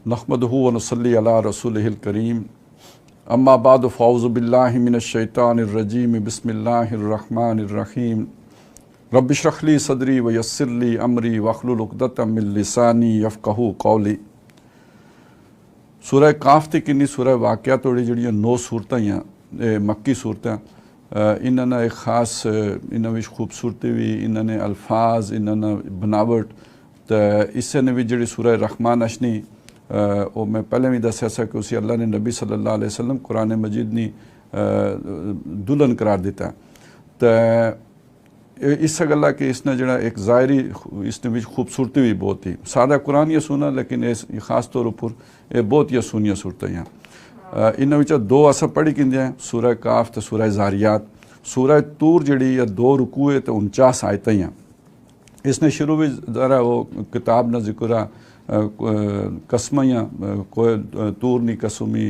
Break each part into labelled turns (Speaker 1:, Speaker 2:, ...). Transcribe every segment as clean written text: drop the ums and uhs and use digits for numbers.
Speaker 1: नहमदहु व नसल्ली अला रसूलिहिल करीम अम्मा बाद फ़ाउज़ु बिल्लाहि मिनश शैतानिर रजीम बिस्मिल्लाहिर रहमानिर रहीम रब्बि इश्रह ली सदरी व यस्सिर ली अमरी वहलुल उक़दतम मिन लिसानी यफ़क़हू क़ौली। सूरह काफ ते किन्नी सूरह वाक़िया तोड़ी जड़ियां 9 सूरतां ही मक्की सूरतां इन्होंने एक ख़ास इन्होंने खूबसूरती भी इन्होंने अल्फाज इन्होंने बनावट तो इससे ने भी जी सूरह रहमान अशनी वो मैं पहले भी दसिया सा कि उसी अल्लाह ने नबी सल्लल्लाहु अलैहि वसल्लम कुरान मजीद नी दुल्हन करार दिता। तो इस गल्ला कि इसने जड़ा एक ज़ाहरी इसने भी खूबसूरती भी बहुत थी। सारा कुरान ये सुना लेकिन इस खास तौर पर ये बहुत ही सुनिया सूरतें हैं। इन्हों विच 2 असां पढ़ी किंदे सूरह काफ तो सूरह ज़ारियात। सूरह तूर जड़ी या 2 रुकूए तो 49 आयतें हैं। इसने शुरू भी ज़रा वो किताब न जिक्र कसमियाँ कोई तूर नी कसमी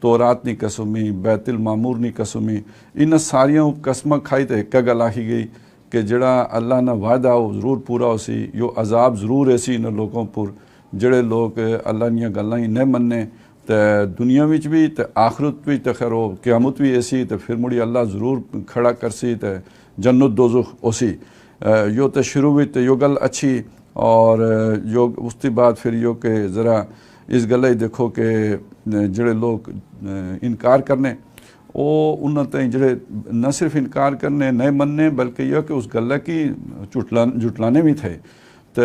Speaker 1: तोरात नी कसमी बैतुल मामूर नी कसमी इन सारिया कसम खाई तो एक गल आखी गई कि जड़ा अल्लाह ना वादा वो ज़रूर पूरा हो सी यो अजाब ज़रूर ऐसी इन लोगों पर जड़े लोग अल्लाह दी गल्लां ही नहीं मनने तो दुनिया विच भी तो आखरत भी तो खैर वो क़यामत भी ऐसी तो फिर मुड़ी अल्लाह ज़रूर खड़ा करसी तो जन्नत दोज़ख ओसी यो तो शुरू भी तो यो गल अच्छी और यो उसके बाद फिर यो कि ज़रा इस गल ही देखो कि जड़े लोग इनकार करने वो उन्होंने जड़े न सिर्फ इनकार करने नहीं मनने बल्कि यह कि उस गल की जुटलाने भी थे तो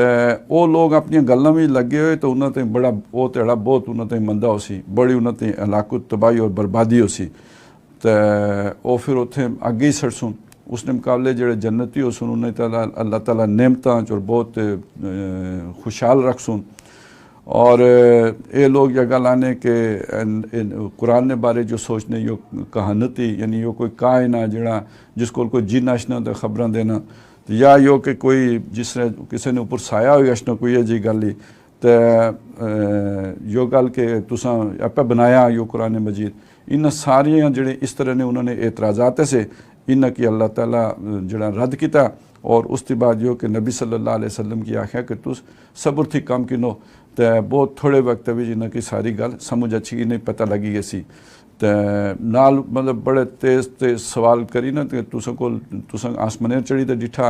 Speaker 1: वो लोग अपन गल्लां भी लगे हुए तो उन्होंने बड़ा वो तेड़ा बहुत उन्होंने मंदा हो सी बड़ी उन्होंने हलाकत तबाही और बर्बादी हो सी तो वो फिर उत्थे अगे ही सड़सूँ उसने मुकाबले जड़े जन्नती हो सुन उन्हें ताला अल्लाह ताला नेमतां और बहुत खुशहाल रख सुन। और ये लोग यह गल आने के कुरान ने बारे जो सोचने यो कहानती यानी यो कोई कायना जड़ा जिसको कोई जिन अशना तो खबर देना या यो कि कोई जिसने किसी ने ऊपर साया हो अशना कोई है जी गल ही तो यो गल के तुसा आपे बनाया यो कुरान मजीद इन सारिया जड़े इस तरह ने उन्होंने एतराज़ात से इन की अल्लाह ताला जड़ा रद्द किया। और उसके बाद जो कि नबी सल्लल्लाहु अलैहि वसल्लम की आख्या कि तुस सब्र थी कम किनो तो बहुत थोड़े वक्त भी जिन्हें की सारी गल समझ अच्छी नहीं पता लगी गई सी तो नाल मतलब बड़े तेज़ सवाल करी ना तो तुसा आसमाने चढ़ी तो डिठा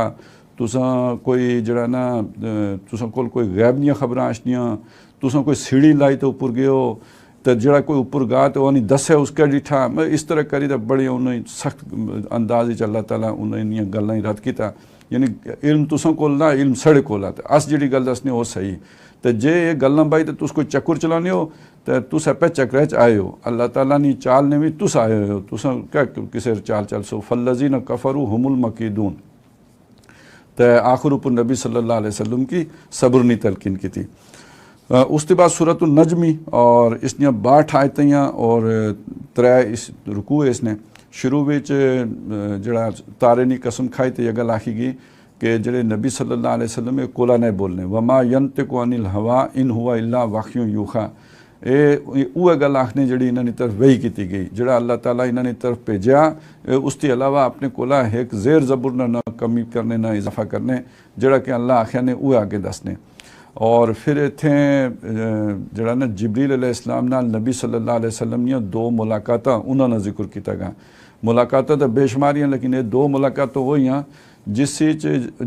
Speaker 1: तुसा कोई जड़ा ना तुसा कोई गैब दियां खबरां आशनियां तुसा कोई सीढ़ी लाई तो उपर गए हो तो जड़ा कोई उपर गा तो वह नहीं दस है उसका डिठा मैं इस तरह करी तो बड़ी उन्हें सख्त अंदाज अल्लाह ताला उन्हें गल्लां ही रद्द किया। यानी इल्म तुसा कोल ना इल्म साढ़े कोल आ अस जी गल दसने वो सही तो जे ये गल्लां भाई तो तुस कोई चक्कर चलाने हो तो तुस आपे चक्कर च आए हो अल्लाह ताला नी चाल ने भी तुस आए हो तुसा क्या किसी चाल चल सो फल्लज़ीना कफ़रू हुमुल मकीदून तो आखिर ऊपर नबी सल्लल्लाहु अलैहि वसल्लम की सब्र नी तलकीन की थी। उसके बाद सूरत नजमी और इसने 62 आयतें और 3 इस रुकू है इसने शुरू में जड़ा तारे नी कसम खाई तो यह गल आखी गई कि जड़े नबी सल्लल्लाहु अलैहि वसल्लम कोला नहीं बोलने वमा यंतिकु अनिल हवा इन हुआ इल्ला वह्युन यूहा ये गल आखने जड़ी इन्होंने तरफ वही की गई जड़ा अल्लाह ताला इन्होंने तरफ भेजा उसके अलावा अपने कोला एक ज़ेर ज़बुर ना कमी करने ना इजाफा करने जड़ा कि अल्लाह आख्या ने वो आगे दसने। और फिर इत्थे जड़ा ना जिब्रील अलैहिस्सलाम नाल नबी सल्लल्लाहु अलैहि वसल्लम दी 2 मुलाकातां उन्होंने जिक्र किया गया। मुलाकातां तो बेशुमारियां लेकिन ये 2 मुलाकातां वो ही जिस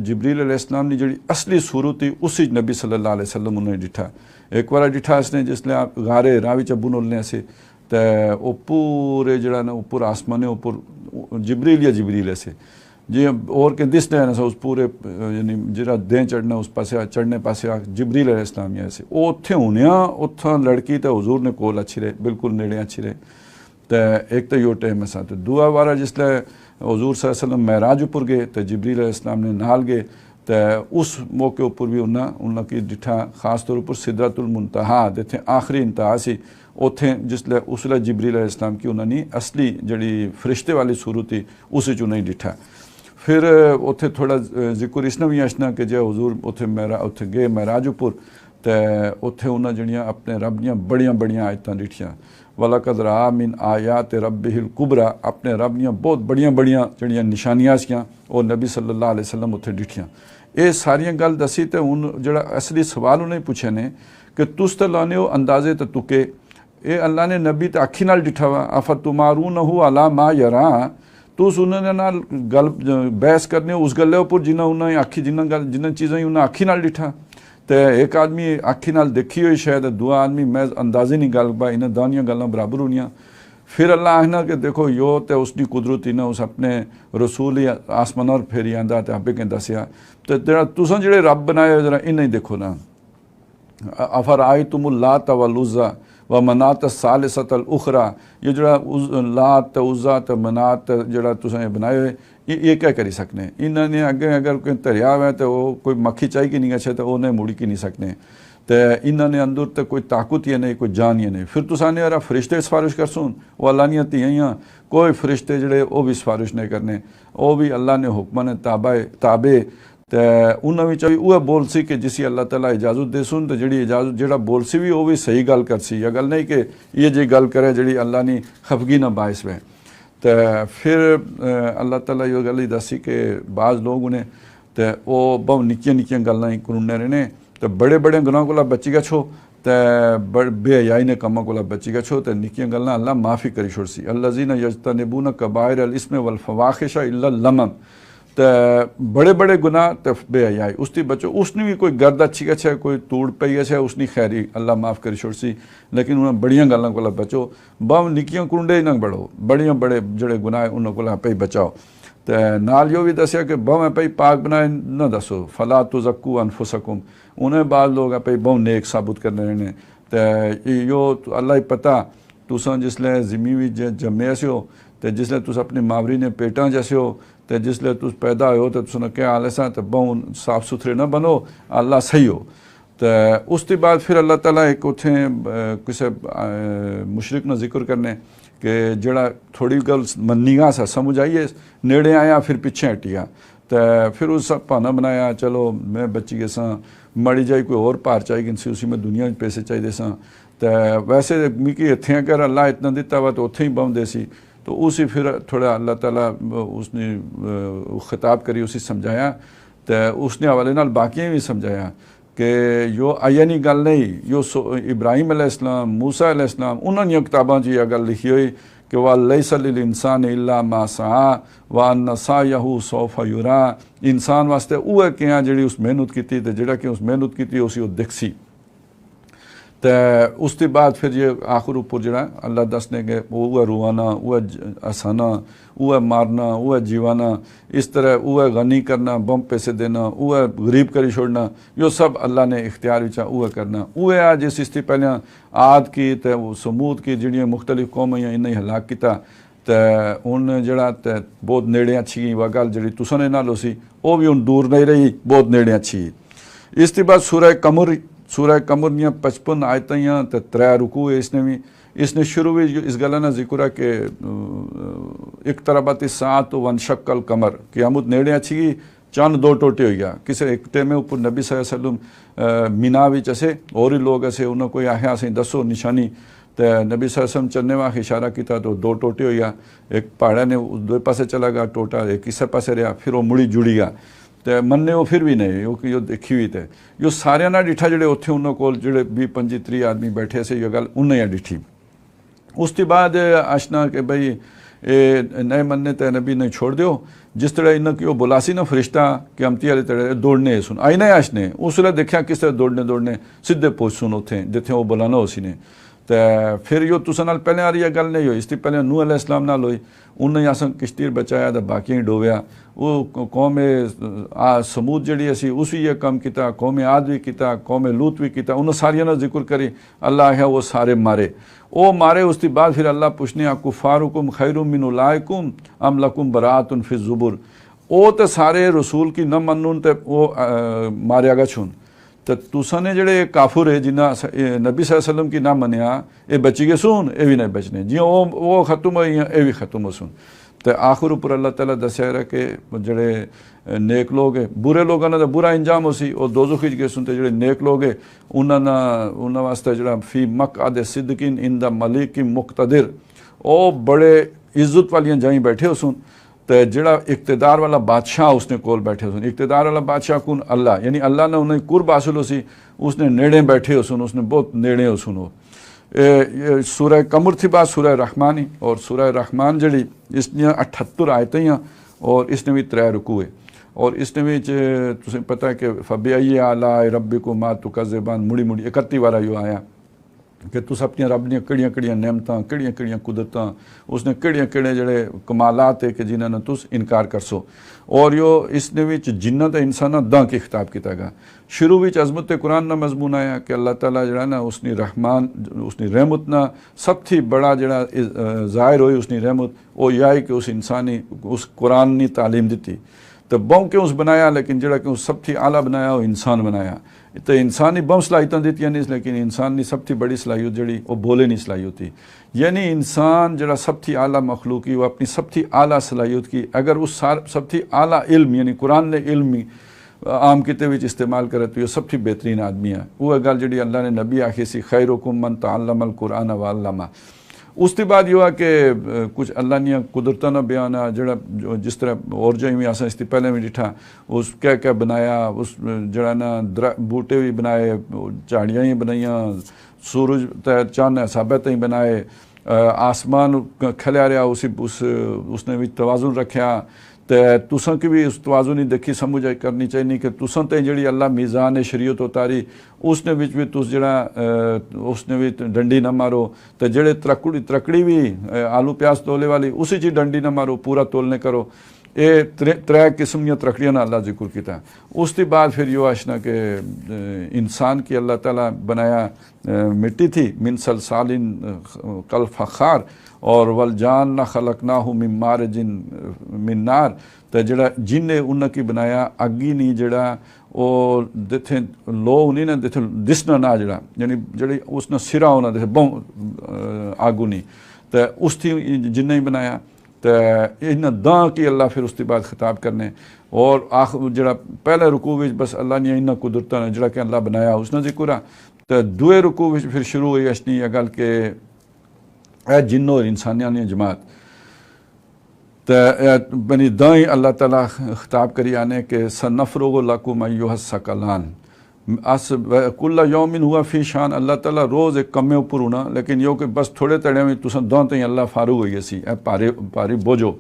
Speaker 1: जिब्रील अलैहिस्सलाम की जी असली सूरत थी उस नबी सल्लल्लाहु अलैहि वसल्लम उन्हें डिठा। एक बार डिठा इसने जिसले आप गारे राह च बुनोलने से तो वो पूरे जड़ा ना ऊपर आसमाने ऊपर जिब्रील या जिब्रील ऐसे जी और के दिस ना उस पूरे यानी जरा दें चढ़ना उस पास चढ़ने पास जिब्रील अलैहिस्सलाम ऐसे वो उत्थे होने उत्थों लड़की तो हुजूर ने कोल अच्छी रहे बिल्कुल नेड़े अच्छी रहे तो एक तो यो टाइम ऐसा तो दुआ वारा जिसले हुजूर सल्लल्लाहु अलैहि वसल्लम महराज उपर गए तो जिब्रील अलैहिस्सलाम ने नाल गए तो उस मौके उपर भी उन्होंने डिठा खास तौर पर सिदरतुल मुंतहा जिथे आखिरी इंतहा सी उत्थे जिसले उसले जिब्रील अलैहिस्सलाम की उन्होंने असली जड़ी फरिश्ते वाली सूरत थी उस उन्हें डिठा। फिर उत्थे थोड़ा जिक्र इसने भी अशना कि जो हुजूर उत्थे गए महराज उपर तो उत्थे उन्हें जड़ियाँ अपने रब दियाँ बड़ियाँ बड़ियाँ आयतां डिठियाँ वलकद रआ मिन आयात रब्बिहिल कुबरा अपने रब दियाँ बहुत बड़ियाँ बड़ियाँ जड़ियाँ निशानियाँ सियां और नबी सल्लल्लाहु अलैहि वसल्लम उत्थे डिठियाँ। ये सारियां गल दसी तो हूँ जड़ा असली सवाल उन्हें पूछे ने कि तुस तो लाने हो अंदाजे तो तुके, ये अल्लाह ने नबी तो अखी नाल डिठा वा, आफा तुमारू न हो अला मा यरा, तुस उन्होंने नाल गल बहस करने उस गल्ले उपर जिन्हें उन्हें अखी जिन्हें चीज़ें उन्हें अखी नाल डिठा। तो एक आदमी अखी नाल देखी हुई शायद, दूआ आदमी मैं अंदाजे नहीं गल पा, इन्हें दानियां गल्लां बराबर होनियां। फिर अल्लाह आखना कि देखो यो तो उसकी कुदरत ही ना, उस अपने रसूल ही आसमान और फेरी आंदा तो आपे कहीं दसिया, तो जरा तुसां जेह्ड़े रब बनाए जरा इन्हें देखो ना, अफर आई तुम लात वल उज़्ज़ा व मनात सालिसतल उखरा, ये जरा लात उज़्ज़ा तो मनात जरा तुसें बनाए हुए ये क्या करी सकने, इन्होंने अगे अगर कोई धरिया हुआ तो वो कोई मक्खी चाही की नहीं अच्छे तो उन्हें मुड़ी की नहीं सकने, तो इन्होंने अंदर तो कोई ताकत ही नहीं, कोई जान ही नहीं। फिर तुसाने यार फरिश्ते सिफारिश कर सुन, वो अल्लाह दियां धीआं, कोई फरिश्ते जड़े वो भी सिफारिश नहीं करने, वो भी अल्लाह ने हुक्म ने ताबे, तो उन्होंने भी वह बोल सी कि जिसी अल्लाह ताला इजाज़त दे सुन, तो जी इजाज़त जरा बोल सी भी वो भी सही गल कर सी, या गल नहीं कि ये जी गल करे जी अल्लाह ने खफगी ना बायस में। तो फिर अल्लाह ताला यो गल ही दसी कि बाज़ लोग उन्हें तो वो बहुत निक्कियां निक्कियां गल्लां ही करूने रहने, तो बड़े बड़े गुनाह कोला बची गए छो, तो बेहयाई ने कम्मां कोला बची गए छो, तो निक्कियां गल्लां अल्लाह माफ़ी करी छोड़सी। अल्लज़ीना यज्तनिबूना कबाइर अल इस्म वल फवाहिश इल्ला लमम, तो बड़े बड़े गुनाह तो बेहयाई उसकी बचो, उसने भी कोई गर्द अच्छी अच्छा कोई तूड़ पई अच्छा उसनी खैरी अल्लाह माफ़ करी छोड़सी, लेकिन उन्हें बड़ियां गल्लां कोला बचो, बम निक्कियां कुंडे ही ना बढ़ो, बड़ियां बड़े जड़े गुनाह उन्होंने कोला पे बचाओ। तो नाल यो भी दसिया कि बम पे पाक बनाए न दसो, फला तुज़क्कू अनफुसकुम, उन्हें बाद लोग पे बहु नेक साबुत करने रहने। तो यो अल्लाह ही पता, तुसां जिसले ज़िमी भी जम्मे से हो, तो जिसले तुस अपनी मावरी ने पेटा जैसे हो, तो जिसले तुस पैदा हो तो तुस क्या हाल है, तो बहु साफ सुथरे ना बनो, अल्लाह सही हो। तो उसके बाद फिर अल्लाह ताला एक उत्थे किसी मुशरिक ना जिक्र करने कि जड़ा थोड़ी गल मन्नीगा सा समझ आइए, नेड़े आया फिर पिछे हटिया, तो फिर उस बहाना बनाया चलो मैं बची गए सा, मड़ी जाई कोई और पार चाहिए सी, उसी में दुनिया में पैसे चाहिए सा, तो वैसे मिगी इत्थे अगर अल्लाह इतना दिता वा तो उत्थे ही बमदे सी, तो उसी फिर थोड़ा अल्लाह ताला उसने खिताब करी उसी समझाया, तो उसने हवाले नाल बाकियां भी समझाया कि यो आयनी गल नहीं, यो इब्राहिम अलैहिस्सलाम मूसा अलैहिस्सलाम उन्होंने किताबों च यह गल लिखी हुई कि वह लैसा लिल इंसान इल्ला मा सआ व अन्न सायहु सौफा युरा, इंसान वास्ते वह क्या जी उस मेहनत की, तो जोड़ा कि उस मेहनत की उसी वो दिखसी। तो उसके बाद फिर ये आखिर उपर जरा अल्लाह दसने के वह रुआना, वह हसाना, वह मारना, वह जीवाना, इस तरह वह गनी करना, बम पैसे देना, वह गरीब करी छोड़ना, यो सब अल्लाह ने इख्तियार विचा वह करना। वह आ जिस इससे पहले आद की तो समूद की जिहड़ियां मुख्तलिफ कौमें इन्हें हलाक किया, तो हुण जड़ा तो बहुत नेड़े अच्छी गई वह गल जी तुसां ने नाल सी, वह भी हुण दूर नहीं रही, बहुत नेड़े अच्छी। इसके बाद सूरह कमर दियां 55 आयतां तो 3 रुकू है इसने भी, इसने शुरू भी इस गल ना जिक्र है कि एक तरबत सात वन शक्ल कमर, क़यामत नेड़े अच्छी गई, चंद 2 टोटे हो गया। किसी एक टेमे उपर नबी सल्लल्लाहु अलैहि वसल्लम मीना विच असे और ही लोग असे उन्होंने कोई आख्या असें दसो निशानी, तो नबी सल्लल्लाहु अलैहि वसल्लम चलने वास्ते इशारा किया तो 2 टोटे हो गया, एक पहाड़ा ने दो पासे चला गया टोटा, एक इस पासे रहा, फिर वो मुड़ी जुड़ी गया, तो मन्ने वो फिर भी नहीं वो कि देखी हुई, तो यो सारे ना डिठा जोड़े उत्थे उन्होंने कोल जोड़े 20-25-30 आदमी बैठे से, ये गल उन्हें डिठी। उसके बाद आशना कि भाई ये नए मन्ने तो नबी ने छोड़ दो, जिस तरह इन्हें कि बुलासी ना फरिश्ता कि अमती वाले तरह दौड़ने सुन आई ना आशने, उस वे देखा किस तरह दौड़ने सीधे पहुँच सुन उथे जिथे वो बुलाना उसी ने। तो फिर यो तुसा नाल पहले आ रही गल नहीं हुई, इससे पहले नूह अलैहिस्सलाम नाल हुई, उन्हें अस किश्ती बचाया तो बाकी डोबिया, वो कौम समूद जी असी उस भी ये कम किया, कौम आद भी किया, कौम लूत भी किया, उन्होंने सारिया ना जिक्र करी, अल्लाह है वो सारे मारे, वो मारे। उसके बाद फिर अल्लाह पूछने कुफारुकुम खैरुम मिन उलाइकुम अम लकुम बराअतुन फि ज़ुबुर, वो तो सारे रसूल की न मनून तो वो मारिया गया छून, तो तुसा ने जड़े काफुर है जिन्ना नबी सल्लल्लाहु अलैहि वसल्लम की ना मनिया, ये बची गए सुन ये भी नहीं बचने, जियां वो खत्म हो ये भी खत्म हो सुन। तो आखिर उपर अल्लाह ताला दसिया रहा कि जड़े नेक लोग है, बुरे लोगों का तो बुरा इंजाम हो सी वो दोज़ख विच गए सुन, तो जड़े नेक लोग है उन्होंने वास्ते जड़ा फी मक़अद सिद्क़िन इंदा मलिकिन मुक़तदिर, वो बड़े इज्जत वालियां जाई बैठे हो सुन, तो जड़ा इक़्तिदार वाला बादशाह उसने कोल बैठे सुन, इक़्तिदार वाला बादशाह कौन? अल्लाह, यानी अल्लाह ने उन्हें कुर्ब हासिल हो सी, उसने नेड़े बैठे हो सुन, उसने बहुत नेड़े हो सुनो। सूरह कमर थी बात सूरह रहमान ही, और सूरह रहमान जड़ी इसने 78 आयतें हैं और इसने भी 3 रुकू है, और इसने भी तुसें पता है कि फबिअय्यि आलाइ रब्बिकुमा तुकज़्ज़िबान मुड़ी मुड़ी 31 बार यो आया कि तुस अपनी रब दियां किहड़ियां किहड़ियां नेमतां, किहड़ियां किहड़ियां कुदरतां, उसने किहड़ियां किहड़े जिहड़े कमालात है कि जिन्हां ने तुस इनकार करसो। और यो इसने विच जिन्नां ते इंसानां दा की खिताब किया गया। शुरू विच अज़मत कुरान ना मजमून आया कि अल्लाह ताला जिहड़ा ना उसनी रहमान उसनी रहमत ना सब थी बड़ा जिहड़ा ज़ाहिर होई उसनी रहमत वो यह है कि उस इंसानी उस कुरान नी तालीम दी तो बहु क्यों उस बनाया, लेकिन जड़ा कि सब थी आला बनाया वो इंसान बनाया। तो इंसान ही बहु सलाहियत दी नहीं, लेकिन इंसान की सब थी बड़ी सलाहियत जी वो बोले नहीं सलाहियत थी। यानी इंसान जड़ा सब थी आला मखलूक की वो अपनी सब थी आला सलाहियत की अगर उस सब थी आला इल्म यानी कुरान ने इल्म आम किते विच इस्तेमाल करे तो ये सब थी बेहतरीन आदमी है। वह गल जी अल्लाह ने नबी आखी सी खैरुकुम मन तअल्लमल कुरान व अल्लमा। उसके बाद यो है कि कुछ अल्लाह ने कुदरत ना बयान है जड़ा जिस तरह और जो भी असा इससे पहले भी डिठा उस क्या क्या बनाया, उस जड़ा ना बूटे भी बनाए, झाड़ियाँ ही बनाइया, सूरज चांद साबित ही बनाए, आसमान खलिया रहा उसने भी तवाजुन रखा। तो तुसां की भी उस तवाजुन ही देखी समझ करनी चाहिए कि तुसां ते जी अल्लाह मीज़ान शरीयत उतारी उसने भी तुस जड़ा उसने भी डंडी ना मारो, तो जड़े त्रकड़ी भी आलू प्याज तोले वाली उसी चीज डंडी ना मारो, पूरा तोलने करो। ये 3 किस्म दी त्रकड़ियां अल्लाह जिक्र किया। उसके बाद फिर यो आशना के इंसान की अल्लाह ताला बनाया मिट्टी थी मिन सलसालिन कल फखार और वल जान ना खलकना हूँ मिन मारजिन मिन नार। तो जड़ा जिन्हें उन्हें की बनाया अग्गी नहीं जड़ा वो जिथे लो नहीं ना जिथे दिसना ना जड़ा यानी जड़ी उसने सिरा होना जैसे बहु आगू नहीं तो उस थी जिन्हें ही बनाया। तो इन दा की अल्लाह फिर उसके बाद खिताब करने और जड़ा पहले रुकू विच बस अल्लाह ने इन्ना कुदरत ने जड़ा कि अल्लाह बनाया उसने जिक्र आ। तो दूए रुकू विच फिर शुरू हुई अशनी यह गल के जिन्नो और इंसानिया ने जमात तो बनी दाई अल्लाह ताला खिताब करी आने के सनफ़रुगु लकुम अय्युहस सकलान अस कुल्ला यौमिन हुआ फ़ी शान। अल्लाह ताला रोज़ एक कमे उपर होना, लेकिन यो कि बस थोड़े तड़े में तुस दौं तई अल्लाह फारूक हुई सी भारी बोझो।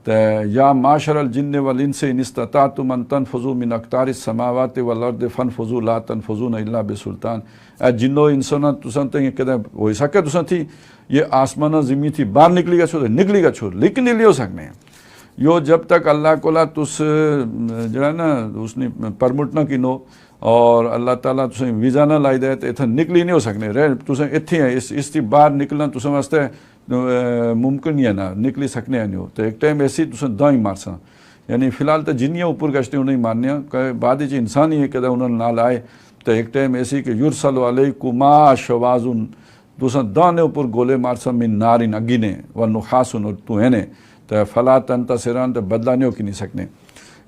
Speaker 1: तो या माशरल जिन्न वल इंस इन इस्तताअतुम अन तनफुज़ू मिन अक़तारिस समावाति वल अर्दि फनफुज़ू ला तनफुज़ून इल्ला बिसुल्तान। जिन्नो इंसाना तुसां तई कदे हो सके तुसां थी ये आसमाना ज़मीन थी बाहर निकली गा छो निकली गा छो, लेकिन नहीं लियो सकने यो जब तक अल्लाह कोला तुस जड़ा ना उसने परमिट ना किनो और अल्लाह ताला तुसें वीज़ा ना लाई दे तो इत्थै निकली नहीं हो सकने रह तुसें इत्थे है इसकी बाहर निकलना तुसें वास्ते मुमकिन ही है ना निकली सकने हैं नहीं। तो एक टाइम ऐसी तुसें दाई मारसा यानी फिलहाल तो जिन्नियां उपर गश्ते उन्हें मारनिया बाद इंसान ही कदा उन्होंने नाल आए। तो एक टाइम ऐसी कि युरसल अलैकुमा शवाजुन तुसें दाने उपर गोले मारसा मिन नारिन अग्गी ने व नुखासुन और तू है ने तो फला तंतसिरान तो बदला नहीं हो कि नहीं सकने।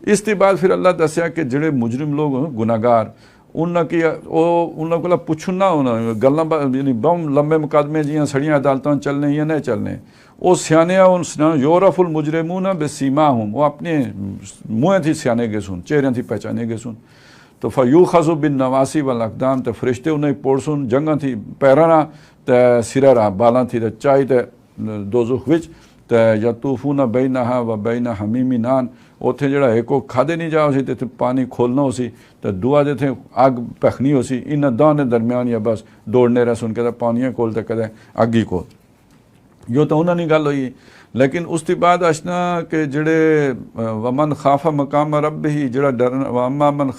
Speaker 1: इसके बाद फिर अल्लाह दसिया कि जेडे मुजरिम लोग गुनाहगार उन्होंने उन्होंने को पुछन ना होना गल्लां यानी बहु लंबे मुकदमे जियां सड़ियां अदालतां चलने या नहीं चलने वो स्याने यूरफुल मुजरिमून बेसीमा हूँ वो अपने मुँह थी स्याने गए सुन चेहरे थी पहचाने गए सुन। तो फ़यू खजु बिन नवासी वाल अकदाम तो फरिश्ते उन्हें पोड़सुन जंगा थी पैराना तो सिरा रहा बाला थी तो चाय तो दोज़ुख विच तो यतूफून बैनहा व बैन हमीमी नान उत्थे जड़ा एको खादे नहीं जाओ सी तो पानी खोलना हो सी तो दुआ जिथे अग भखनी हो सी इन दाने दरम्यान या बस दौड़ने रह सुन कद पानिया कोल तो कद अग्गी कोल यो तो उन्होंने गल हुई। लेकिन उसके बाद अशना के जड़े वमन खाफा मकाम रब ही जड़ा डर वमा मन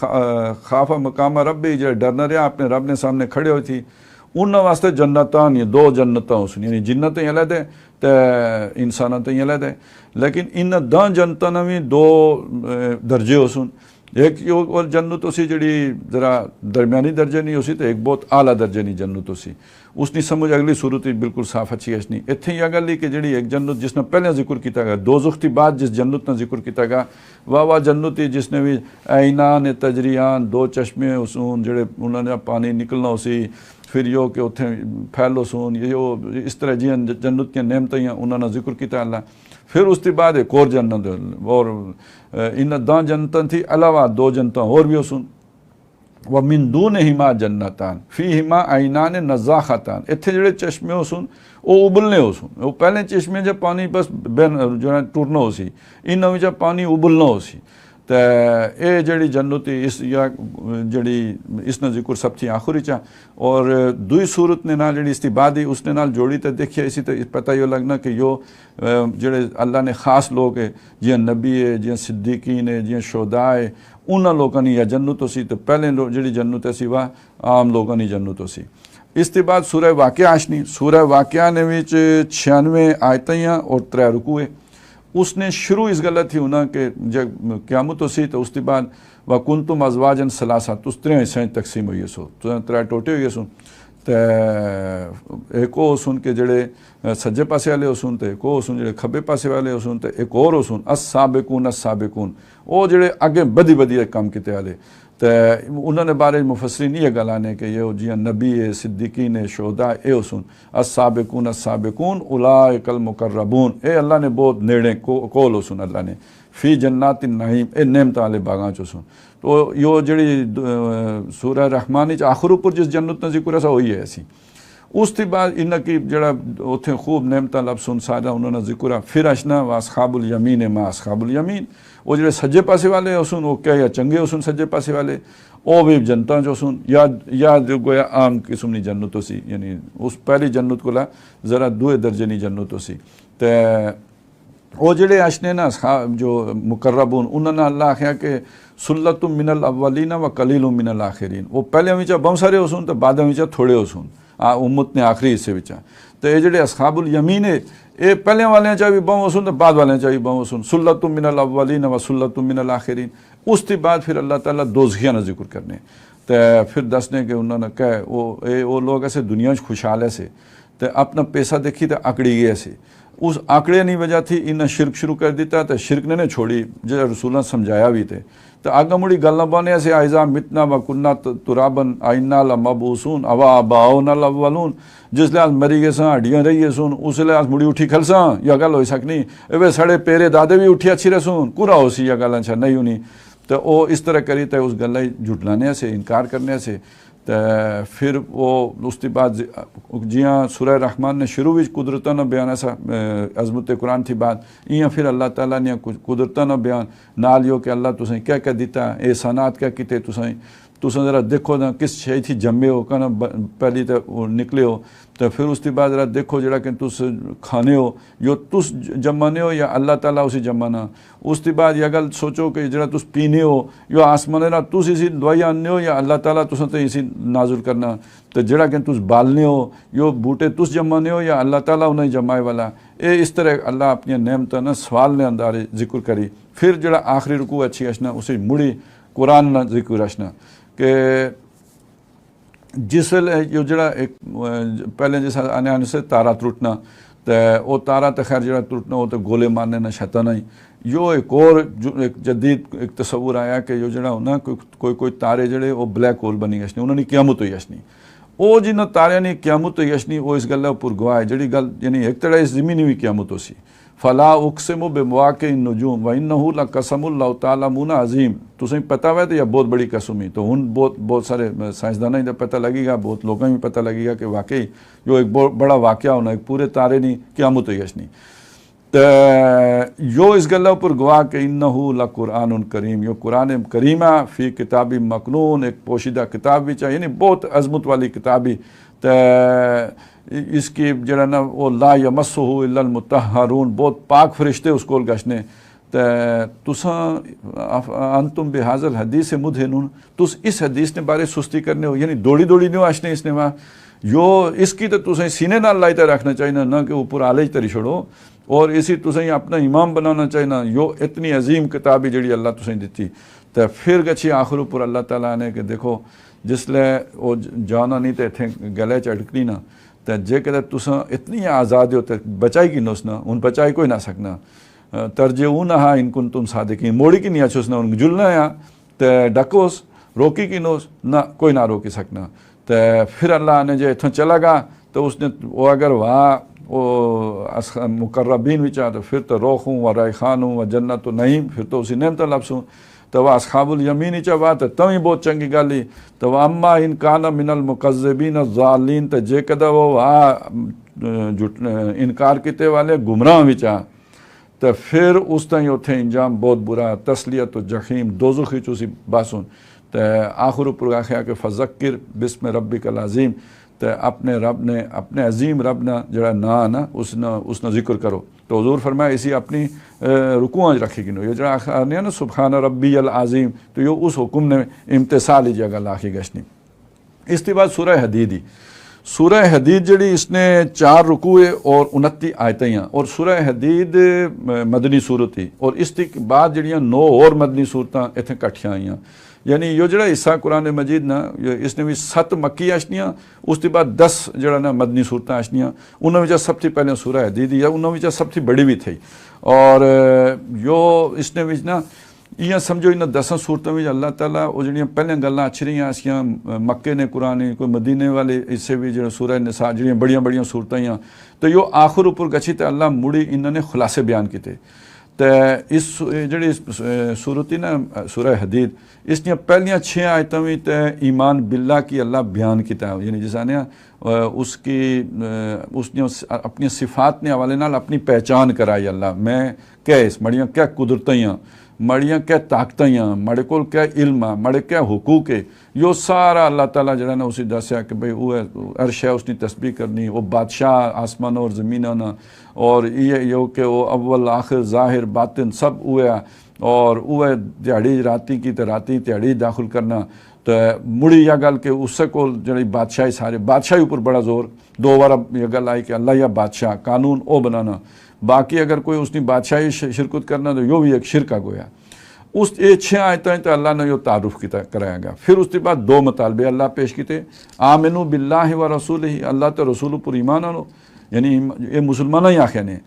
Speaker 1: खाफा मकाम रब ही जड़ा डरना रहा अपने रब ने सामने खड़े हुई थी उन्होंने वास्ते जन्नतां नहीं 2 जन्नतां उस यानी जिन्नत अलग है तो इंसान तो अलग है। लेकिन इन 10 जनता ने भी 2 दर्जे हो सुन एक और जन्नत उसी जड़ी जरा दरमियानी दर्जे नहीं उसी तो एक बहुत आला दर्जे नहीं जन्नत उसी उसकी समझ अगली सूरत ही बिल्कुल साफ अच्छी अच्छी इतने ही गल कि जी एक जन्नत जिसने पहले जिक्र किया गया दोज़ख की बाद जिस जन्नत ने जिक्र किया गया वाह जन्नत ही जिसने भी ऐनान तजरियान 2 चश्मे उसून जड़े उन्होंने पानी निकलना उसी फिर यो कि उत्थे फैलो सुन यो इस तरह जी जन्नत की नेमत उन्होंने जिक्र किया अल्लाह। फिर उसके बाद एक और जन्नत और इन 10 जनता थी अलावा 2 जनता और भी सुन व मिन दूनहिमा जन्नतान फीहिमा आइनान नज़ाख़तान। इत्थे जिहड़े चश्मे हो सन वो उबलने हो सन, वो पहले चश्मे च पानी बस बेन जो टुरना हो सी, इन्हां विच पानी उबलना हो सी। तो ये जड़ी जन्नत इस या जड़ी इसने जिक्र सब थी आखिरी चा और दुई सूरत ने नाल जड़ी इसकी बाद ही उसने नाल जोड़ी तो देखिए इसी तो पता यो लगना कि यो जड़े अल्लाह ने ख़ास लोग है जियां नबी है, जियां सिद्दीकीन है, जियां शोदा है, उन्होंने लोगों ने या जन्नत हो सी। तो पहले जड़ी जन्नत है सी वह आम लोगों ने जन्नत हो सी। इसके बाद सूरह वाक़िया आशनी, सूरह वाक़िया ने विच 96 आयतां और 3 रुकू है। उसने शुरू इस गल थी उन्हें कि जब क़यामत हो सी तो उसके बाद व कुंतुम अज़वाजन सलासा तुस 3 हिस्सें तकसीम हुई सो, 3 टोटे हुए सुन। तो एक हो सुन के जड़े सज्जे पासे वाले हो सुन, तो एक हो सुन जड़े खब्बे पासे वाले हो सुन, तो एक और हो सुन अस-साबिकून वो जड़े अगे बदी बदी काम किते वाले। तो उन्होंने बारे मुफस्सिरीन ये गल आने कि ये जियां नबी है, सिद्दीकीन है, शोदा ए सुन अस-साबिकून उलाइकल मुकर्रबून, ए अल्लाह ने बहुत नेड़े कोल हो सुन अल्लाह ने फ़ी जन्नातिन नईम, ए नेमत वाले बागां चो सुन। तो यो जड़ी सूरह रहमान आखिर ऊपर जिस जन्नत का जिक्र है वही है ऐसी। उसके बाद इनकी जड़ा उत्थे खूब नेमत लब सुन सारा उन्होंने जिक्र। फिर अशना व अस्हाबुल यमीन मा अस्हाबुल यमीन, वो जो सज्जे पासे वाले हो सुन वो क्या या चंगे हो सुन सज्जे पासे वाले वो भी जनता जो सुन या जो गोया आम किस्म की जन्नत हो सी, यानी उस पहली जन्नत को ज़रा दुए दर्जे की जन्नत हो सी। तो वो जड़े अशने ना जो मुकर्रबून उन्होंने अल्लाह आख्या कि सुल्लतुम मिनल अव्वलीन व कलीलुम मिनल आखिरीन, वो पहले विचा बहुत सारे हो सुन तो बाद विचा थोड़े हो सुन उम्मत ने आखिरी हिस्से विचा। तो ये जड़े अस्हाबुल यमीन है ये पहले वाले चा भी बहुत सुन तो बाद वाले चा भी बहुत सुन, सुल्लतुम मिनल अव्वलीन व सुल्लतुम मिनल आखिरीन। उसके बाद फिर अल्लाह ताला दोज़खियां ना जिक्र करने, तो फिर दसने के उन्होंने कह वो लोग ऐसे दुनिया खुशहाल ऐसे तो अपना पैसा देखी तो आकड़ी गए ऐसे उस आंकड़े नहीं वजह थी इन्हें शिरक शुरू कर दिता। तो शिरक ने छोड़ी जो रसूल समझाया भी थे। तो आगा मुड़ी गल बने ऐसे आयजा मितना व कुन्ना तुराबन आइना मबूसून अवा बाओ न लवलून, जिसले अस मरी गए सां हड्डियां रही सुन उसले अस मुड़ी उठी खलसा या गल हो सकनी वे साढ़े पेरे दादे भी उठी अच्छी रसून कुरा हो सी या गल अच्छा नहीं होनी। तो वो इस तरह करी तो उस गल झुटलाने से इनकार करने से। तो फिर वो उसके बाद जियां सूरह रहमान ने शुरू में कुदरत न बयान ऐसा अजमत कुरान थी बात इं फिर अल्लाह ताला ने कुदरत न बयान नाल यो कि अल्लाह तुसें क्या क्या दिता एहसानात क्या किते तुसें ज़रा देखो ना किस शे थी जमे हो कहना पहली तो निकले हो। तो फिर उसके बाद ज़रा देखो जरा कि तुस खाने हो यो तुस जमाने हो या अल्लाह ताला उसी जमाना। उसके बाद यह गल सोचो कि जरा तुस पीने हो यो आसमाने ना तुस इसी दवाई आने हो या अल्लाह ताला तुसें तो इसी नाजुल करना। तो जरा कि तुस बालने हो यो बूटे तुस जमाने हो या अल्लाह ताला उन्हें जमाए वाला। ये इस तरह अल्लाह अपनी नेमत न सवाल ने अंदारे जिक्र करी। फिर जरा आखिरी रुकू अच्छी अशना उसी मुड़ी कुरान न जिक्र अशना कि जिस यो जरा एक पहले जैसा आने आने से तारा टूटना तो वो तारा तो खैर जरा टूटना हो तो गोले मारने ना शैतान ही यो एक और जो एक जदीद एक तस्वुर आया कि यो जरा ना कोई तारे जड़े वो ब्लैक होल बनी गशनी उन्होंने क़यामत हुई अशनी वो जिन तारियां ने क़यामत हुई अशनी वो इस गल उपर गवाह है जड़ी गल यानी एक तरह इस ज़मीनी भी क़यामत हो सी। फला उक़सिमु बिमवाक़िन नुजूम व इन्नहु लक़समुन लौ तालमून अज़ीम, तुसें पता हुआ तो यह बहुत बड़ी कसम ही। तो हुन बहुत सारे साइंसदाना ही पता लगेगा बहुत लोगों भी पता लगेगा कि वाकई जो एक बहुत बड़ा वाक़या होना एक पूरे तारे नहीं क़यामत हुई अशनी। तो यो इस गल पर गवाह कि इन्नहु लक़ुरआनुन करीम, यो कुरान करीमा फ़ी किताबी मकनून एक पोशीदा किताब भी चाहिए यानी बहुत अजमत वाली किताब ही। तो इसकी जरा ना वो ला यमस्सुहु इल्लल मुत्तहरून बहुत पाक फरिश्ते उसको गशने। तो तुसा अंतुम बिहाज़ल हदीस मुदहिनून तुस इस हदीस ने बारे सुस्ती करने हो यानी दौड़ी दौड़ी नहीं आशने इसने वहाँ यो इसकी तो तुसें सीने नाल लाइते रखना चाहिए ना कि ऊपर आलेज तरी छोड़ो और इसी तुसें अपना इमाम बनाना चाहिए ना। यो इतनी अजीम किताब ही जड़ी अल्लाह तुसें दी। तो फिर गच्छी आखिर ऊपर अल्लाह ताला ने कि देखो जिसले वो जाना नहीं तो इतने गले च अटकनी ना तो जे कदे तुसा इतनी आज़ाद हो तो बचाई की नोस ना उन बचाई कोई ना सकना तरजेऊन हा इनकुन तुम सादिकीन मोड़ी की नहीं अच्छोस ना उन जुलना या तो डकोस रोकी की नोस ना कोई ना रोकी सकना। तो फिर अल्लाह ने जो इतना चला गा तो उसने वो अगर वहाँ वो मुकर्रबीन विचार तो फिर तो रोखूँ व रायखान हूँ व जन्नत तो नहीं फिर तो उसी नेमत लफ्स हूँ। तो वह असहाबुल यमीन ही चवा तो तवी बहुत चंगी गल ही। तो वह अम्मा इन काना मिनल मुकज़्ज़िबीन ज़ालिन, तो जे कदा वो इनकार किते वाले गुमराह विच आ तो फिर उस ताईं उत्थे इंजाम बहुत बुरा, तसलियत जहीम दोज़ख च उसी बासुन। तो आखिर उपर आख्या कि फ़ज़क्किर बिस्म रब्बिकल अज़ीम, तो अपने रब ने, अपने अजीम रब ना जड़ा ना ना उसना जिक्र करो। तो हुज़ूर फरमाया इसी अपनी रुकूआं रखी गिनो, ये जड़ा आने ना सुबहान रब्बियल अज़ीम, तो ये उस हुक्म ने इम्तिसाल ही जगह लाखी गशनी। इसके बाद सूरह हदीद ही, सूरह हदीद जड़ी इसने 4 रुकूए और 29 आयतें, और सूरह हदीद मदनी सूरत ही, और इसके बाद जड़ियाँ 9 और मदनी सूरतां इत्थे कट्ठियां आईयां। यानी यो जड़ा हिस्सा कुरान मजीद ना इसने भी 7 मक्की आशनियाँ, उसके बाद 10 जड़ा ना मदनी सूरत आशनियाँ। उन्होंने सब थी पहले सूरह हदीद या उन्होंने सब थी बड़ी भी थी। और यो इसने भी ना इं समझो इन 10 सूरतों में अल्लाह ताला वो जड़ियाँ पहले गल्लां अच्छियां आसियां मक्के ने कुरान कोई मदीने वाले इससे भी जो सूरह निसा जड़ियाँ बड़ियाँ बड़ियाँ सूरतें, तो यो आखिर उपर गच्छी तो अल्लाह मुड़ी इन्होंने खुलासे बयान किए। तो इस जड़ी सूरत ही ना सूरह हदीद इसलिए पहलियाँ 6 आयतों में तो ईमान बिल्ला की अल्लाह बयान किया, यानी जिसाने उसने अपनी सिफात ने हवाले नाल अपनी पहचान कराई। अल्लाह मैं क्या इस मड़ियाँ क्या कुदरतियाँ, मड़ियाँ क्या ताकतियाँ, मड़े को क्या इल्म आ, मड़े क्या हुकूक है, यो सारा अल्लाह ताला जरा ना उसी दसिया कि भाई वो अर्श है उसकी तस्बीह करनी, वो बादशाह आसमान और ज़मीन ना, और ये यो कि वो अव्वल आखिर ज़ाहिर बातिन सब हुआ, और वह दिहाड़ी राती की तो राती दिहाड़ी दाखिल करना। तो मुड़ी यह गल कि उससे को जड़ी बादशाही सारे बादशाही ऊपर बड़ा जोर 2 बार यह गल आई कि अल्लाह या बादशाह कानून ओ बनाना, बाकी अगर कोई उसकी बादशाही शिरकत करना तो यो भी एक शिरका गोया। उस ये 6 आयतें तो अल्लाह ने यो तारुफ किया कराएगा। फिर उसके बाद 2 मुतालबे अल्लाह पेश किए, आमिनु बिल्लाहि व रसूलिही, अल्लाह तो रसूल पर ईमान आनो, यानी ये मुसलमान ही आखे ने,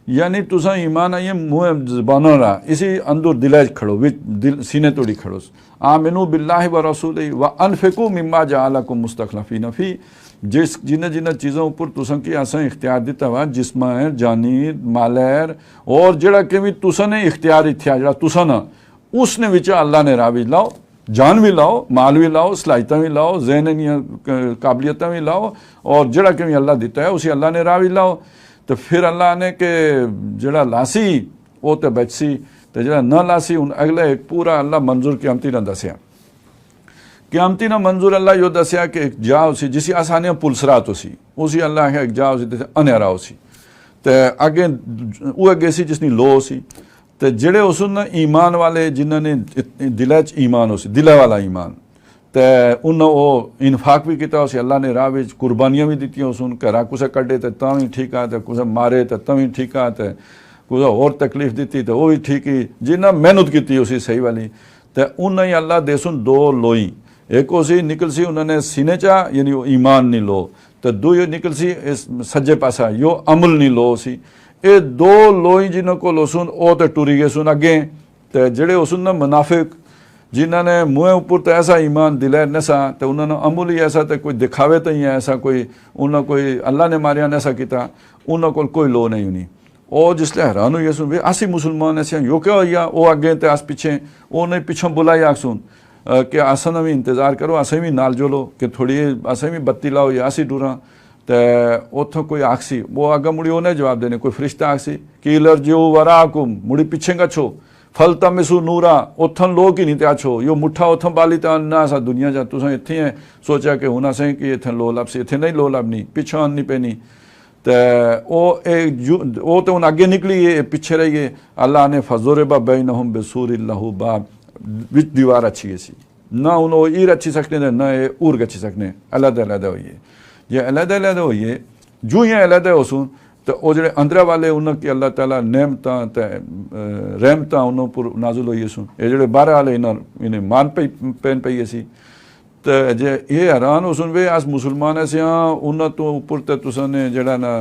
Speaker 1: यानी तुसा ईमान आइए मुँह ज़बान रहा इसी अंदर दिल खड़ो विच दिल सीने तोड़ी खड़ो। आमिनु बिल्लाहि व रसूलिही व अनफिकू मिम्मा जअलकुम मुस्तखलफीन फी, जिस जिन जिन चीज़ों पर तुसा की असा इख्तियार दिता हुआ जिस्मायर जानी मालैर और जड़ा कि भी तुसा ने इख्तियार इत्या जड़ा तुसा ना उसने विच अल्लाह ने राह भी लाओ, जान भी लाओ, माल भी लाओ, सलाहियतां भी लाओ, ज़हन काबलियतां भी लाओ, और जड़ा कि भी अल्लाह दिता है उसी अल्लाह ने राह भी लाओ। तो फिर अल्लाह ने के जड़ा लासी वो तो बचसी, तो जड़ा न लासी उन अगला एक पूरा अल्लाह मंजूर क़यामती ना दसिया। क़यामती ना मंजूर अल्लाह यो दसिया कि एक जा उसी जिसी आसानियाँ पुलसरात उसी अल्लाह है एक जा उसी अनहरा उसी, तो अगे वो अगे सी जिसनी लो उसी, तो जड़े उसन ना ईमान वाले जिन्होंने दिल च ईमान उसी दिला वाला ईमान, तो उन्हें वो इन्फाक भी किया उसी अल्लाह ने राह विच कुर्बानियाँ भी दी उसन घरा कुछ कटे तो भी ठीक आ, तो कुछ मारे तो भी ठीक आ, तो कुछ और तकलीफ दी तो वो भी ठीक ही, जिन्हें मेहनत की उसी सही वाली, तो उन्हें अल्लाह दे सुन 2 लोई, एक उसी निकल सी उन्होंने सीने चा यानी वो ईमान नहीं लो, तो दो यो निकल सी इस सज्जे पासा यो अमल नहीं लो सी, ये 2 लोई जिन्हों को लो सुन ओ तो टुरी गए सुन अगे। तो जड़े उसन ना मुनाफिक जिन्होंने मुँह ऊपर तो ऐसा ईमान दिला नसा, तो उन्होंने अमल ही ऐसा, तो कोई दिखावे तो ही है ऐसा कोई उन्होंने कोई अल्लाह ने मारिया ऐसा किया उन्होंने कोई लो नहीं हुई। और जिसले हैरान हुई सुन भाई असी मुसलमान ऐसे यो क्या हो वो अगे तो अस पिछे वो नहीं पिछों बुलाई आख सुन कि असन भी इंतज़ार करो, असें भी नाल जोलो कि थोड़ी असें भी बत्ती लाओ या असी डूरा। तो उतों कोई आखसी वो अगर मुड़ी उन्हें जवाब देने कोई फरिश्ता आखसी कि लरजो वराकुम मुड़ी पिछे गच्छो फलता मिसू नूरा उथन लोग ही नहीं ते आछो यो मुठा उथन बाली तो ना असा दुनिया जा तुसा इत्थे है सोचा कि हुन असें कि इत्थे लो लभसी इत्थे नहीं लो लभनी पिछों आनी पैनी। तो वो तो हुन अगे निकली पिछे रहिए अल्लाह ने फज़ुरिबा बैनहुम बिसूरिन लहू बाब विच दीवार अच्छी है सी ना उन्होंने ईर अच्छी सकने ना ये ऊर अच्छी सकने अलग अलग होइए ये अलग अलग होइए जो ही अलग हो सुन। तो वो जो अंदर वाले उन्होंने अल्लाह ताला नेमत रहमत उन्होंने पर नाजुल हुई सुन, ये जो बाहर वाले इन्हें मान पैन पई सी। तो जे ये हैरान हो सुन वे अस मुसलमान ऐसे हाँ उन्होंने तो उपर तो तुसा ने जड़ा ना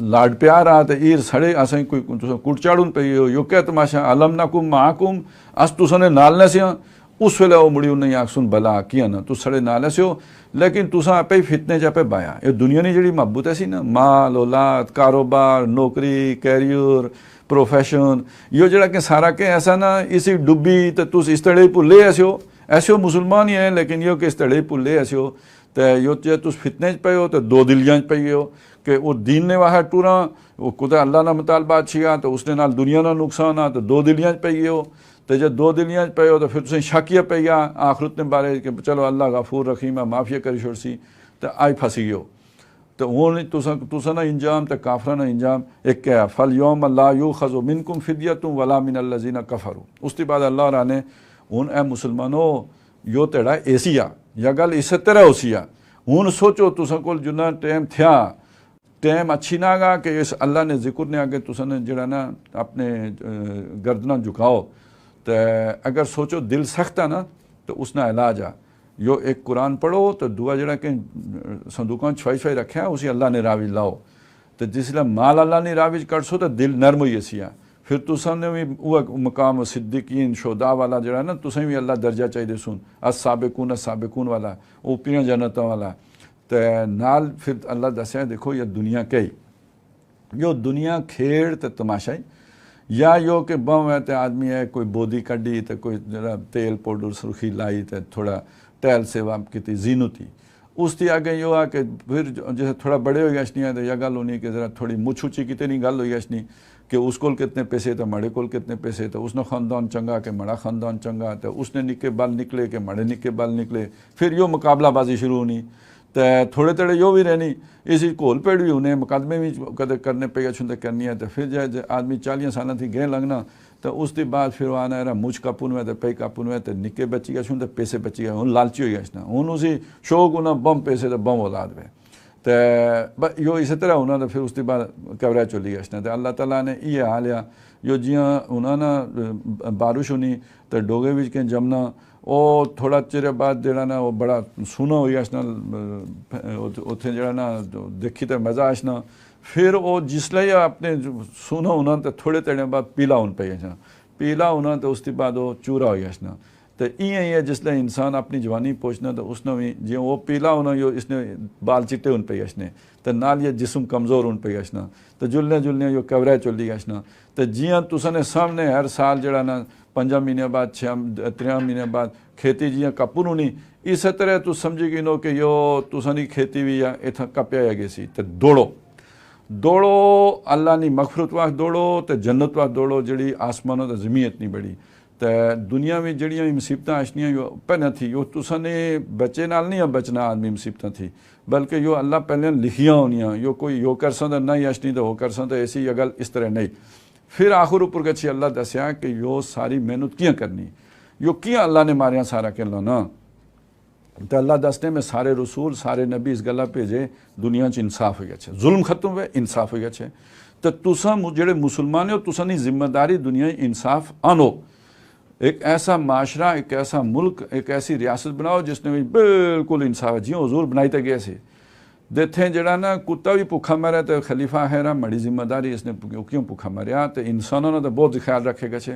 Speaker 1: लाड प्यार आ तो ईर सड़े असें कोई कुट चाड़ून पई हो यो क्या तमाशा अलम ना कुम महाकुम अस तुसा ने नाल ने सियां उस वेले वो मुड़ी उन्हें आख सुन भला किया ना तू सड़े नाल से हो, लेकिन तुसा आपे ही फितने च आपे बाया। ये दुनिया की जी मुहब्बत है सी ना, माल औलाद कारोबार नौकरी कैरियर प्रोफैशन, यो जरा कि सारा के ऐसा ना इसी डुब्बी तो तुस इस तरह भुले ऐसे हो मुसलमान ही है, लेकिन यो कि इस तरह भुले ऐसे हो तो यो जे तुस फितने च पे हो तो दो दिलियां च पे हो कि वो दीन ने वाह टूरा वो कुछ अल्लाह ना मुतालबा छिया तो उसने नाल दुनिया ना नुकसान आ तो दो दिलियां च पे हो, तो जब दो दिलियां च पे हो तो फिर तुसें शाकिया पे गया आखरत ने बारे कि चलो अल्लाह गफूर रहीम है माफिया करी छोड़सी तो आई फसी गयो। तो हूँ तुसा ना इंजाम तो काफरा ना इंजाम एक क्या फल योम ला यू खजो मिनकुम फिदियतुम वला मिन अल्लज़ीना कफरू। उसके बाद अल्लाह रा ने हूँ ए मुसलमानों यो तेरा एसिया या गल इस तरह होसिया हूँ सोचो तुसा को जुना टाइम थिया टाइम अच्छी ना गा कि इस अल्लाह ने जिक्र ने आगे तुसा ने जरा ना अपने गर्दना झुकाओ, तो अगर सोचो दिल सख्त है ना तो उसना इलाज आ यो एक कुरान पढ़ो तो दुआ जरा के संदूकों छुआई छुआई रखे उसी अल्लाह ने राविज लाओ, तो जिसले माल अल्लाह ने राविज कर सो तो दिल नरम हुई सिया फिर तुसा ने भी वह मकाम सिद्दीकीन शोदा वाला जरा ना तुसें भी अल्लाह दर्जा चाहिए सुन अस-साबिकून वाला ऊपरियां जन्नतों वाला। तो नाल फिर अल्लाह दसिया देखो ये दुनिया कई यो दुनिया खेड़ तो तमाशा या यो कि बम है तो आदमी है कोई बोदी कड्डी तो कोई जरा तेल पाउडर सुर्खी लाई तो थोड़ा टहल सेवा की जीनती उसकी आगे यो आ कि फिर जैसे थोड़ा बड़े हो गए नहीं है तो यह गल होनी कि जरा थोड़ी मुछ उची कितनी गल हो नहीं कि उस कोल कितने पैसे तो मड़े कोल कितने पैसे तो उसने खानदान चंगा कि मड़ा खानदान चंगा तो उसने निक्के बाल निकले कि मड़े निक्के बाल निकले, फिर यो मुकाबलाबाजी शुरू होनी तो थोड़े थोड़े यो भी रहनी इसी घोल पेड़ भी होने मुकदमे भी कदे करने पे छुंदे करनी है। तो फिर जब आदमी 40 साल थी गए लगना तो उसके बाद फिर आना रहा मुझ कापुन में तो पे कापुन में तो निक्के बची गए तो पैसे बची गए हूँ लालची हो गया हूँ उसी शौक होना बम पैसे तो बम औलाद में तो यो इस तरह होना तो फिर उसके बाद कवरा चली गया तो अल्लाह ताला ने ये हाल आ यो जियां होना ना बारिश होनी तो डोगे बिच के जमना वो थोड़ा चिर बाद जरा ना वो बड़ा सूना हो गया उत्थे जरा ना देखी तो मज़ा आसना फिर वो जिसले अपने सूना होना तो थोड़े तेरे बाद पीला होन पे पीला होना तो उसके बाद वो चूरा हो गया तो इं जिसले इंसान अपनी जवानी पहुँचना तो उसने भी जो वो पीला होना यो इसने बाल चिट्टे उन पे गशने तो नाल ये जिस्म कमज़ोर उन पे गशना तो जुलने जुलने यो कवरा चली गशना तो जियां तुसने सामने हर साल जरा ना 5 महीने बाद 3 महीने बाद खेती जियां कपूर होनी इस तरह तू समझी गिनो कि यो तुसनी खेती भी या इतना कप्या गई सी तो दौड़ो अल्लाह नी मगफरत वास्ते दौड़ो तो जन्नत वास्ते दौड़ो जड़ी आसमानों तो ज़मीन इतनी बड़ी तो दुनिया में जड़ियाँ मुसीबत आशनियाँ यो पहले थी यो तुसने बच्चे नाल नहीं बचना आदमी मुसीबत थी बल्कि यो अल्लाह पहले लिखियाँ होनियाँ यो कोई यो कर सा नहीं आशनी तो वो कर सा तो ऐसी गल इस तरह नहीं। फिर आखिर उपर गच्छी अल्लाह दसिया कि यो सारी मेहनत कियां करनी यो कियां अल्लाह ने मारिया सारा के लाना तो अल्लाह दसने में सारे रसूल सारे नबी इस गल्ला भेजे दुनिया च इंसाफ हो गया जुल्म खत्म हुए इंसाफ हो गया तो तुसा जेड़े मुसलमान हो तुसानी जिम्मेदारी दुनिया इंसाफ आनो एक ऐसा माशरा एक ऐसा मुल्क एक ऐसी रियासत बनाओ जिसने भी बिल्कुल इंसाफ जी हजूर बनाई तो गए से देथे जड़ा ना कुत्ता भी भुखा मरा तो खलीफा है बड़ी जिम्मेदारी इसने क्यों भुखा मरिया तो इंसानों ने तो बहुत ख्याल रखेगा छे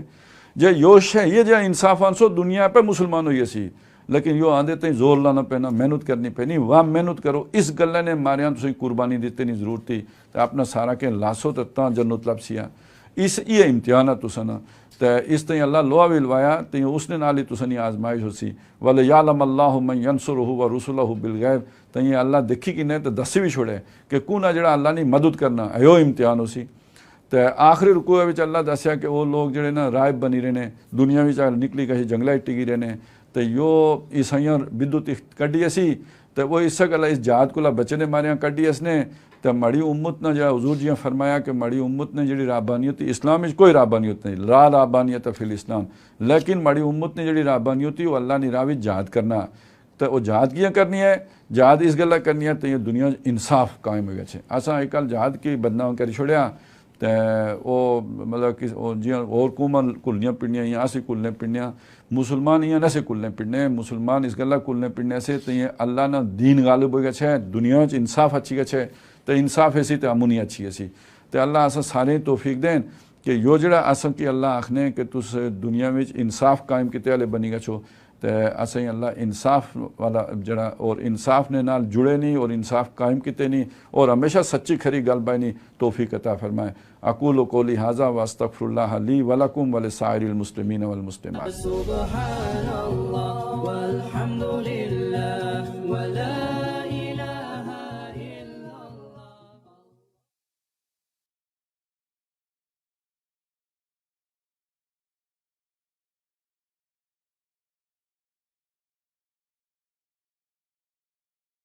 Speaker 1: जे योश है ये जो इंसाफ आंसो दुनिया पे मुसलमान हो सी लेकिन यो आंदे तो जोर लाना पैना मेहनत करनी पैनी वाह मेहनत करो इस गल ने मारिया तुम कुर्बानी दिते नहीं जरूरत थी तो अपना सारा के लासो तो जन्नत लपसिया इस ये इम्तिहान है तुसन तो इस तई अल्लाह लोहा भी लवाया तो उसने नाल ही तुसनी आजमाइश होसी वाले यालम अल्लाहु मन यंसुरुहु व रुसुलहु बिल गैब तो ये अल्लाह देखी कि नहीं तो दसी भी छोड़े कि कौन जड़ा अल्लाह ने मदद करना यो इम्तिहान होसी। तो आखिरी रुकूए में अल्लाह दसिया कि वो लोग जड़े ना रायब बनी रहे ने दुनिया में निकली कहीं जंगल टिकी रहे ने तो यो ईसाइयां विद्युत कड्डी असी तो वो इस गल इस जात को बच्चे ने मारिया कड्डी असने तो मड़ी उम्मत ने जो हजूर जी फरमाया कि मड़ी उम्मत ने जी राबानियत इस्लाम में कोई राबानियत नहीं ला राबानियत फिल इस्लाम लेकिन मड़ी उम्मत ने जी राबानियत वो अल्लाह ने राह जहाद करना तो वो जहाद किया करनी है जहाद इस गल करनी है तो ये दुनिया इंसाफ कायम हो गया असा एक जहाद की बदनाम कर छोड़िया तो वो मतलब कि जी और कौम कुलनियाँ पिंडियाँ या असी कुलने पिंडियाँ मुसलमान या नसे कुलने पिंडे मुसलमान इस गला कुलने पिंडे से तो ये अल्लाह ना दीन गालिब हो गया दुनिया इंसाफ अच्छी गए तो इंसाफ ऐसी तो अमुनी अच्छी ऐसी तो अल्लाह अस सारे तौफीक दें कि यो जड़ा असम की अल्लाह आखने कि तुस दुनिया में इंसाफ कायम किते वाले बनी गए तो असें अल्लाह इंसाफ वाला जड़ा और इंसाफ ने नाल जुड़े नहीं और इंसाफ कायम किते नहीं और हमेशा सच्ची खरी गल बानी तौफीक अता फरमाए। अकूलु कौली हाज़ा व अस्तगफिरुल्लाह ली व लकुम व लिसाइरिल मुस्लिमीन वल मुस्लिमात।
Speaker 2: सुब्हानल्लाह वल्हम्दुलिल्लाह व ला